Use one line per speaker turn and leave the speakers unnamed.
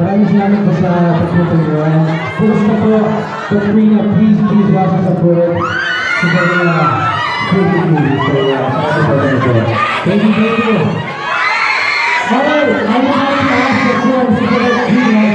Maraming salamat po sa pagpupulungan. Gusto po, Katrina, please watch us support sa mga community. Thank you. Alright, I'm going to ask the